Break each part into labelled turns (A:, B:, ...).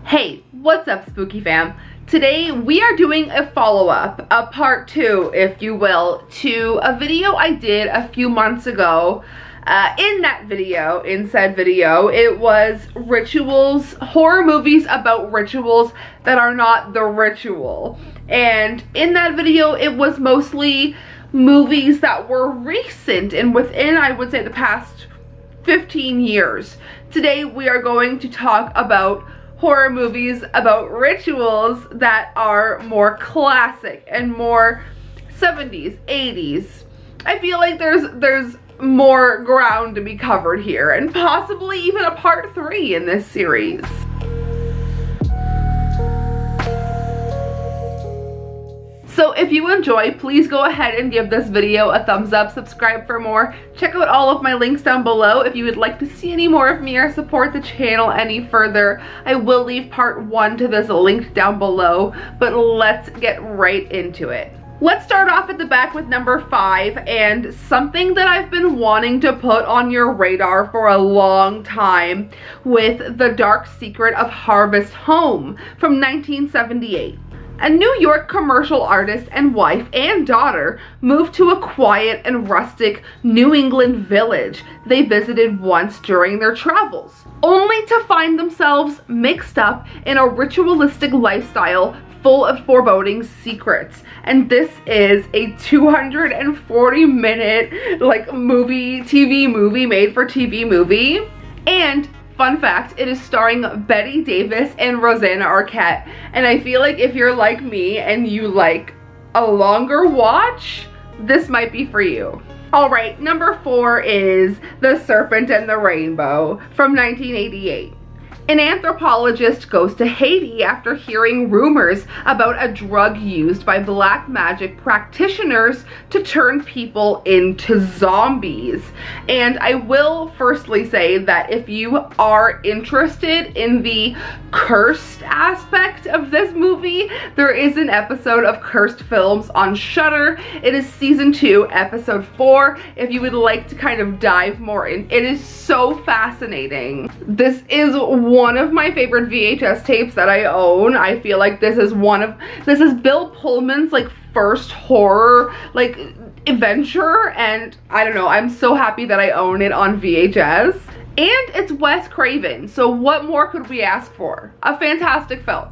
A: Hey, what's up, Spooky fam? Today we are doing a follow-up, a part 2, if you will, to a video I did a few months ago. In said video, it was rituals, horror movies about rituals that are not the ritual. And in that video, it was mostly movies that were recent and within, I would say, the past 15 years. Today we are going to talk about horror movies about rituals that are more classic and more 70s, 80s. I feel like there's more ground to be covered here, and possibly even a part 3 in this series. So if you enjoy, please go ahead and give this video a thumbs up, subscribe for more, check out all of my links down below if you would like to see any more of me or support the channel any further. I will leave part 1 to this linked down below, but let's get right into it. Let's start off at the back with number 5, and something that I've been wanting to put on your radar for a long time, with The Dark Secret of Harvest Home from 1978. A New York commercial artist and wife and daughter moved to a quiet and rustic New England village they visited once during their travels, only to find themselves mixed up in a ritualistic lifestyle full of foreboding secrets. And this is a 240-minute TV movie, made for TV movie. And fun fact, it is starring Bette Davis and Rosanna Arquette. And I feel like if you're like me and you like a longer watch, this might be for you. Alright, number 4 is The Serpent and the Rainbow from 1988. An anthropologist goes to Haiti after hearing rumors about a drug used by black magic practitioners to turn people into zombies. And I will firstly say that if you are interested in the cursed aspect of this movie, there is an episode of Cursed Films on Shudder. It is season 2, episode 4, if you would like to kind of dive more in. It is so fascinating. This is one of my favorite VHS tapes that I own. I feel like this is Bill Pullman's first horror adventure, and I don't know, I'm so happy that I own it on VHS. And it's Wes Craven, so what more could we ask for? A fantastic film.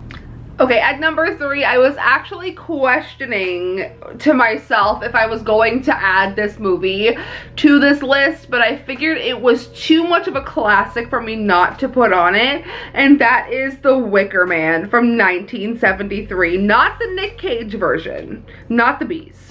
A: Okay, at number 3, I was actually questioning to myself if I was going to add this movie to this list, but I figured it was too much of a classic for me not to put on it, and that is The Wicker Man from 1973. Not the Nick Cage version, not the Bees.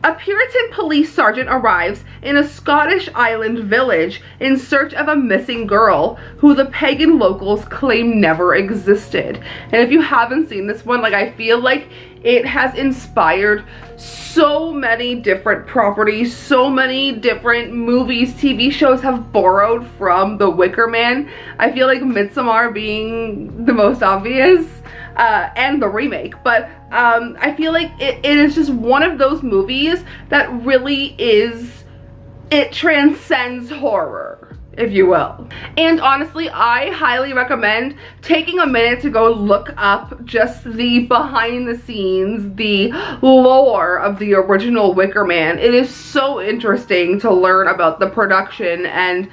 A: A Puritan police sergeant arrives in a Scottish island village in search of a missing girl who the pagan locals claim never existed. And if you haven't seen this one, I feel like it has inspired so many different properties, so many different movies, TV shows have borrowed from The Wicker Man. I feel like Midsommar being the most obvious. And the remake, but I feel like it is just one of those movies that really it transcends horror, if you will. And honestly, I highly recommend taking a minute to go look up just the behind the scenes, the lore of the original Wicker Man. It is so interesting to learn about the production and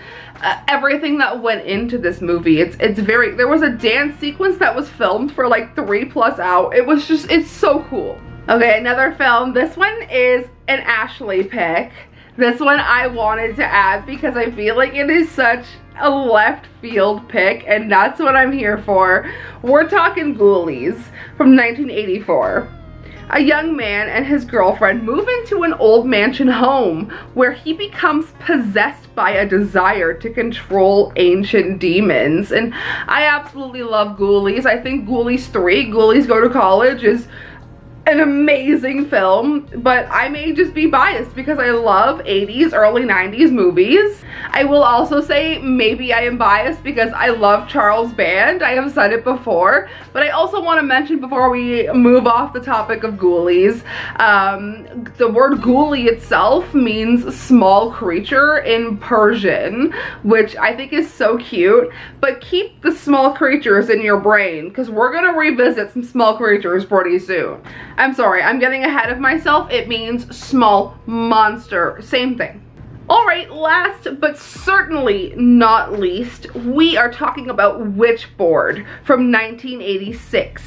A: everything that went into this movie. There was a dance sequence that was filmed for 3+ hours. It's so cool. Okay, another film. This one is an Ashley pick. This one I wanted to add because I feel like it is such a left field pick, and that's what I'm here for. We're talking Ghoulies from 1984. A young man and his girlfriend move into an old mansion home where he becomes possessed by a desire to control ancient demons. And I absolutely love Ghoulies. I think Ghoulies 3, Ghoulies Go to College, is an amazing film, but I may just be biased because I love 80s, early 90s movies. I will also say maybe I am biased because I love Charles Band. I have said it before, but I also want to mention before we move off the topic of ghoulies, the word ghoulie itself means small creature in Persian, which I think is so cute, but keep the small creatures in your brain because we're gonna revisit some small creatures pretty soon. I'm sorry, I'm getting ahead of myself. It means small monster, same thing. Alright, last but certainly not least, we are talking about Witchboard from 1986.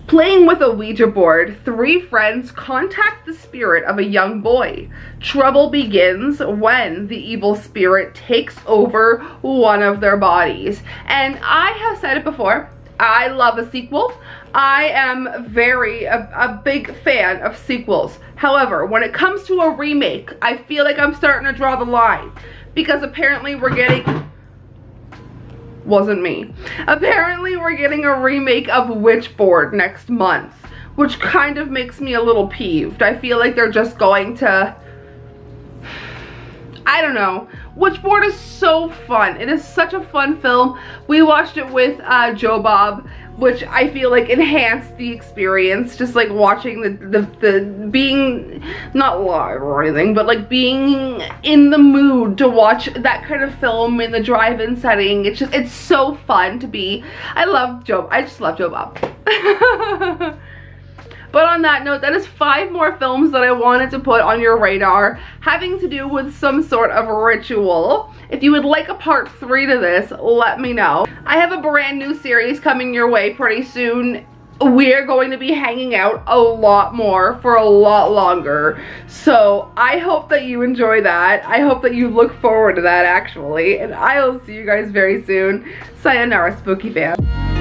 A: Playing with a Ouija board, 3 friends contact the spirit of a young boy. Trouble begins when the evil spirit takes over one of their bodies. And I have said it before, I love a sequel. I am a big fan of sequels. However, when it comes to a remake, I feel like I'm starting to draw the line because apparently we're getting, wasn't me. Apparently we're getting a remake of Witchboard next month, which kind of makes me a little peeved. I feel like they're just going to, I don't know. Witchboard is so fun. It is such a fun film. We watched it with Joe Bob, which I feel like enhanced the experience. Just like watching the being, not live or anything, but like being in the mood to watch that kind of film in the drive-in setting. It's so fun to be. I just love Joe Bob. But on that note, that is 5 more films that I wanted to put on your radar having to do with some sort of ritual. If you would like a part 3 to this, let me know. I have a brand new series coming your way pretty soon. We're going to be hanging out a lot more for a lot longer. So I hope that you enjoy that. I hope that you look forward to that actually. And I will see you guys very soon. Sayonara, spooky fans.